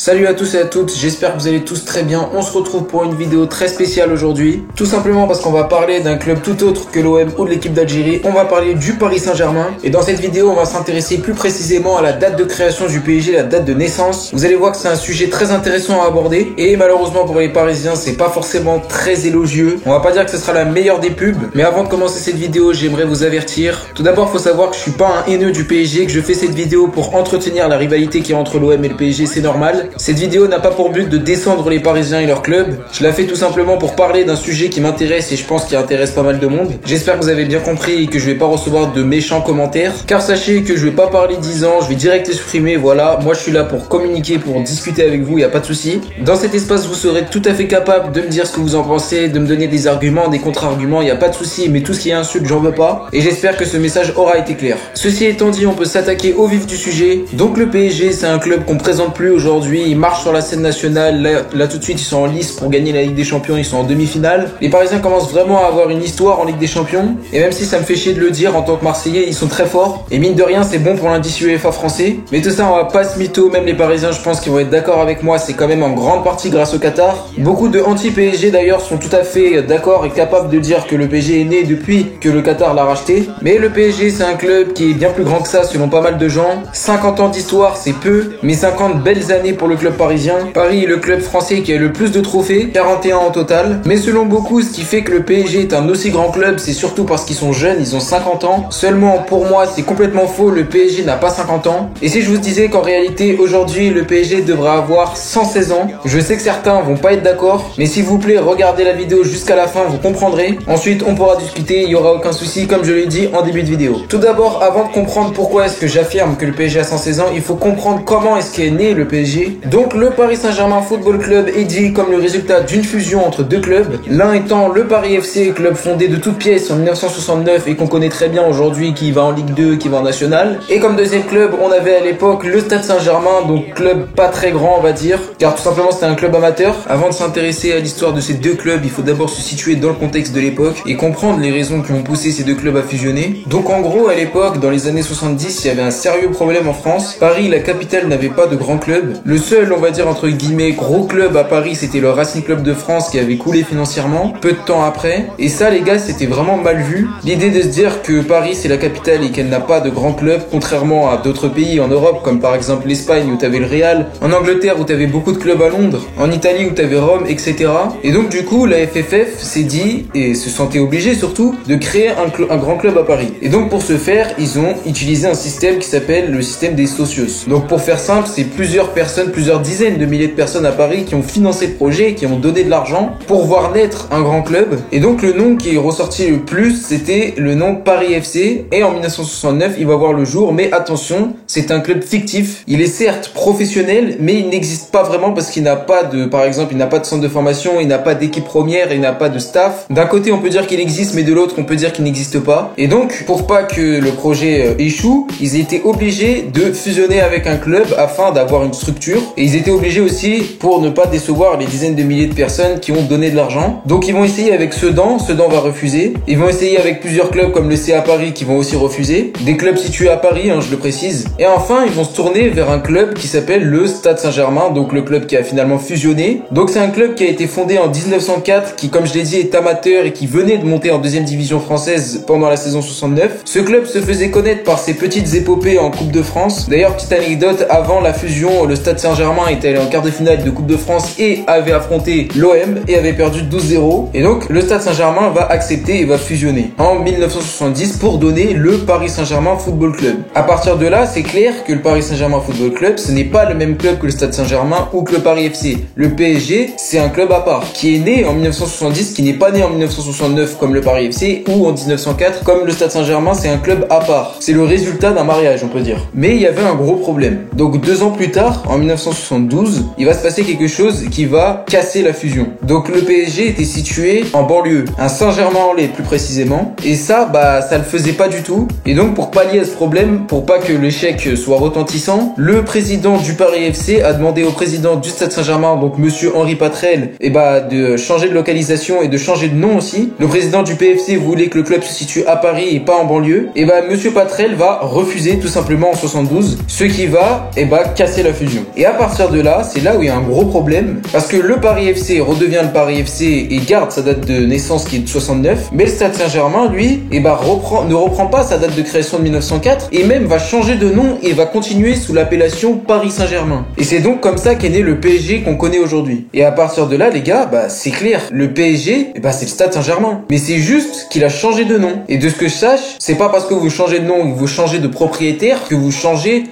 Salut à tous et à toutes, j'espère que vous allez tous très bien. On se retrouve pour une vidéo très spéciale aujourd'hui. Tout simplement parce qu'on va parler d'un club tout autre que l'OM ou de l'équipe d'Algérie. On va parler du Paris Saint-Germain. Et dans cette vidéo, on va s'intéresser plus précisément à la date de création du PSG, la date de naissance. Vous allez voir que c'est un sujet très intéressant à aborder. Et malheureusement pour les Parisiens, c'est pas forcément très élogieux. On va pas dire que ce sera la meilleure des pubs. Mais avant de commencer cette vidéo, j'aimerais vous avertir. Tout d'abord, faut savoir que je suis pas un haineux du PSG, que je fais cette vidéo pour entretenir la rivalité qui est entre l'OM et le PSG, c'est normal. Cette vidéo n'a pas pour but de descendre les Parisiens et leur club. Je la fais tout simplement pour parler d'un sujet qui m'intéresse et je pense qui intéresse pas mal de monde. J'espère que vous avez bien compris et que je vais pas recevoir de méchants commentaires. Car sachez que je vais pas parler 10 ans, je vais direct exprimer, voilà. Moi je suis là pour communiquer, pour discuter avec vous, y a pas de souci. Dans cet espace, vous serez tout à fait capable de me dire ce que vous en pensez, de me donner des arguments, des contre-arguments, y a pas de souci. Mais tout ce qui est insulte, j'en veux pas. Et j'espère que ce message aura été clair. Ceci étant dit, on peut s'attaquer au vif du sujet. Donc le PSG, c'est un club qu'on présente plus aujourd'hui. Il marche sur la scène nationale. Là tout de suite, ils sont en lice pour gagner la Ligue des Champions. Ils sont en demi-finale. Les Parisiens commencent vraiment à avoir une histoire en Ligue des Champions. Et même si ça me fait chier de le dire en tant que Marseillais, ils sont très forts. Et mine de rien, c'est bon pour l'indice UEFA français. Mais tout ça, on va pas se mytho. Même les Parisiens, je pense qu'ils vont être d'accord avec moi. C'est quand même en grande partie grâce au Qatar. Beaucoup de anti-PSG d'ailleurs sont tout à fait d'accord et capables de dire que le PSG est né depuis que le Qatar l'a racheté. Mais le PSG, c'est un club qui est bien plus grand que ça selon pas mal de gens. 50 ans d'histoire, c'est peu, mais 50 belles années pour le club parisien. Paris est le club français qui a le plus de trophées, 41 en total. Mais selon beaucoup, ce qui fait que le PSG est un aussi grand club, c'est surtout parce qu'ils sont jeunes, ils ont 50 ans. Seulement, pour moi, c'est complètement faux, le PSG n'a pas 50 ans. Et si je vous disais qu'en réalité, aujourd'hui, le PSG devrait avoir 116 ans, je sais que certains vont pas être d'accord, mais s'il vous plaît, regardez la vidéo jusqu'à la fin, vous comprendrez. Ensuite, on pourra discuter, il y aura aucun souci, comme je l'ai dit en début de vidéo. Tout d'abord, avant de comprendre pourquoi est-ce que j'affirme que le PSG a 116 ans, il faut comprendre comment est-ce qu'est né le PSG. Donc, le Paris Saint-Germain Football Club est dit comme le résultat d'une fusion entre deux clubs. L'un étant le Paris FC, club fondé de toutes pièces en 1969 et qu'on connaît très bien aujourd'hui, qui va en Ligue 2, qui va en National. Et comme deuxième club, on avait à l'époque le Stade Saint-Germain, donc club pas très grand on va dire, car tout simplement c'était un club amateur. Avant de s'intéresser à l'histoire de ces deux clubs, il faut d'abord se situer dans le contexte de l'époque et comprendre les raisons qui ont poussé ces deux clubs à fusionner. Donc en gros, à l'époque, dans les années 70, il y avait un sérieux problème en France. Paris, la capitale, n'avait pas de grand club. Le seul, on va dire entre guillemets, gros club à Paris, c'était le Racing Club de France qui avait coulé financièrement peu de temps après. Et ça, les gars, c'était vraiment mal vu. L'idée de se dire que Paris, c'est la capitale et qu'elle n'a pas de grand club, contrairement à d'autres pays en Europe, comme par exemple l'Espagne où t'avais le Real, en Angleterre où t'avais beaucoup de clubs à Londres, en Italie où t'avais Rome, etc. Et donc du coup, la FFF s'est dit, et se sentait obligée surtout, de créer un grand club à Paris. Et donc pour ce faire, ils ont utilisé un système qui s'appelle le système des socios. Donc pour faire simple, c'est plusieurs personnes, plusieurs dizaines de milliers de personnes à Paris qui ont financé le projet, qui ont donné de l'argent pour voir naître un grand club. Et donc le nom qui est ressorti le plus, c'était le nom Paris FC. Et en 1969, il va voir le jour. Mais attention, c'est un club fictif. Il est certes professionnel, mais il n'existe pas vraiment parce qu'il n'a pas de, par exemple, il n'a pas de centre de formation, il n'a pas d'équipe première, il n'a pas de staff. D'un côté, on peut dire qu'il existe, mais de l'autre, on peut dire qu'il n'existe pas. Et donc, pour pas que le projet échoue, ils étaient obligés de fusionner avec un club afin d'avoir une structure. Et ils étaient obligés aussi pour ne pas décevoir les dizaines de milliers de personnes qui ont donné de l'argent. Donc ils vont essayer avec Sedan va refuser. Ils vont essayer avec plusieurs clubs comme le CA Paris qui vont aussi refuser. Des clubs situés à Paris, je le précise. Et enfin, ils vont se tourner vers un club qui s'appelle le Stade Saint-Germain, donc le club qui a finalement fusionné. Donc c'est un club qui a été fondé en 1904, qui comme je l'ai dit est amateur et qui venait de monter en deuxième division française pendant la saison 69. Ce club se faisait connaître par ses petites épopées en Coupe de France. D'ailleurs, petite anecdote, avant la fusion, le Stade Saint-Germain était allé en quart de finale de Coupe de France et avait affronté l'OM et avait perdu 12-0. Et donc le Stade Saint-Germain va accepter et va fusionner en 1970 pour donner le Paris Saint-Germain Football Club. À partir de là, c'est clair que le Paris Saint-Germain Football Club, ce n'est pas le même club que le Stade Saint-Germain ou que le Paris FC. Le PSG, c'est un club à part qui est né en 1970, qui n'est pas né en 1969 comme le Paris FC ou en 1904 comme le Stade Saint-Germain. C'est un club à part. C'est le résultat d'un mariage, on peut dire. Mais il y avait un gros problème. Donc 2 ans plus tard, en 1972, il va se passer quelque chose qui va casser la fusion. Donc le PSG était situé en banlieue, à Saint-Germain-en-Laye plus précisément, et ça ça le faisait pas du tout. Et donc pour pallier à ce problème, pour pas que l'échec soit retentissant, le président du Paris FC a demandé au président du Stade Saint-Germain, donc monsieur Henri Patrel, de changer de localisation et de changer de nom aussi. Le président du PFC voulait que le club se situe à Paris et pas en banlieue. Et monsieur Patrel va refuser tout simplement en 72, ce qui va casser la fusion. Et à partir de là, c'est là où il y a un gros problème, parce que le Paris FC redevient le Paris FC et garde sa date de naissance qui est de 69, mais le Stade Saint-Germain, lui, ne reprend pas sa date de création de 1904 et même va changer de nom et va continuer sous l'appellation Paris Saint-Germain. Et c'est donc comme ça qu'est né le PSG qu'on connaît aujourd'hui. Et à partir de là, les gars, c'est clair, le PSG, c'est le Stade Saint-Germain. Mais c'est juste qu'il a changé de nom. Et de ce que je sache, c'est pas parce que vous changez de nom, que vous changez de propriétaire, que vous changez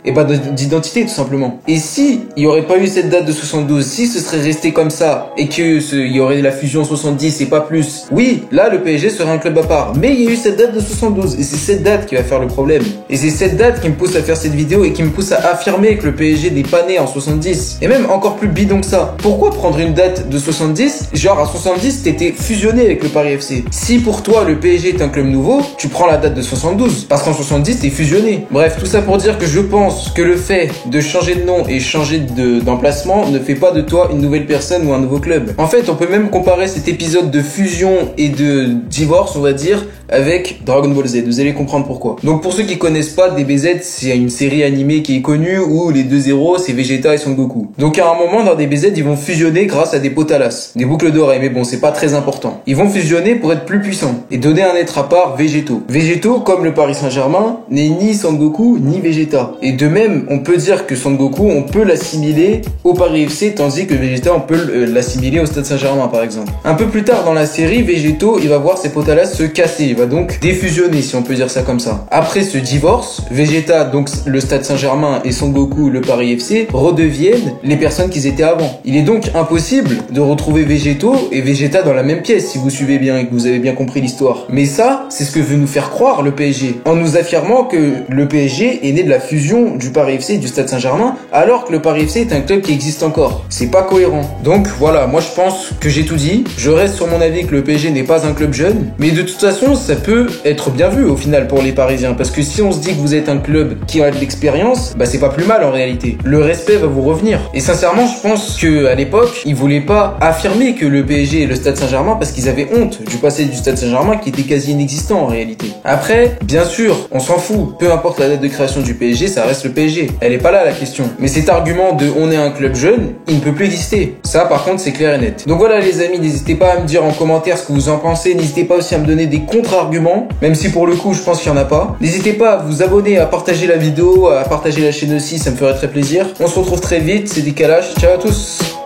d'identité tout simplement. Et si il y aurait pas eu cette date de 72, si ce serait resté comme ça et que il y aurait la fusion 70 et pas plus, oui, là le PSG serait un club à part. Mais il y a eu cette date de 72 et c'est cette date qui va faire le problème. Et c'est cette date qui me pousse à faire cette vidéo et qui me pousse à affirmer que le PSG n'est pas né en 70. Et même encore plus bidon que ça. Pourquoi prendre une date de 70, genre à 70 t'étais fusionné avec le Paris FC. Si pour toi le PSG est un club nouveau, tu prends la date de 72 parce qu'en 70 t'es fusionné. Bref, tout ça pour dire que je pense que le fait de changer de nom et changer d'emplacement ne fait pas de toi une nouvelle personne ou un nouveau club. En fait, on peut même comparer cet épisode de fusion et de divorce, on va dire, avec Dragon Ball Z. Vous allez comprendre pourquoi. Donc pour ceux qui connaissent pas, DBZ, c'est une série animée qui est connue où les deux héros, c'est Vegeta et Son Goku. Donc à un moment dans DBZ, ils vont fusionner grâce à des potalas, des boucles d'oreilles, mais bon, c'est pas très important. Ils vont fusionner pour être plus puissants et donner un être à part, Végétaux. Végétaux, comme le Paris Saint-Germain, n'est ni Son Goku ni Vegeta. Et de même, on peut dire que Son Goku, on peut l'assimiler au Paris FC, tandis que Vegeta, on peut l'assimiler au Stade Saint-Germain par exemple. Un peu plus tard dans la série, Végétaux, il va voir ses potalas se casser, il va donc défusionner si on peut dire ça comme ça. Après ce divorce, Vegeta, donc le Stade Saint-Germain et Son Goku, le Paris FC, redeviennent les personnes qu'ils étaient avant. Il est donc impossible de retrouver Végétaux et Vegeta dans la même pièce si vous suivez bien et que vous avez bien compris l'histoire. Mais ça, c'est ce que veut nous faire croire le PSG, en nous affirmant que le PSG est né de la fusion du Paris FC et du Stade Saint-Germain, alors que le Paris FC est un club qui existe encore. C'est pas cohérent. Donc voilà, moi je pense que j'ai tout dit. Je reste sur mon avis que le PSG n'est pas un club jeune, mais de toute façon, ça peut être bien vu au final pour les Parisiens, parce que si on se dit que vous êtes un club qui a de l'expérience, c'est pas plus mal en réalité. Le respect va vous revenir. Et sincèrement, je pense que à l'époque, ils voulaient pas affirmer que le PSG est le Stade Saint-Germain parce qu'ils avaient honte du passé du Stade Saint-Germain qui était quasi inexistant en réalité. Après, bien sûr, on s'en fout. Peu importe la date de création du PSG, ça reste le PSG. Elle est pas là la question. Mais cet argument de on est un club jeune, il ne peut plus exister. Ça par contre, c'est clair et net. Donc voilà les amis, n'hésitez pas à me dire en commentaire ce que vous en pensez. N'hésitez pas aussi à me donner des contre-arguments, même si pour le coup, je pense qu'il y en a pas. N'hésitez pas à vous abonner, à partager la vidéo, à partager la chaîne aussi, ça me ferait très plaisir. On se retrouve très vite, c'est Décalage. Ciao à tous.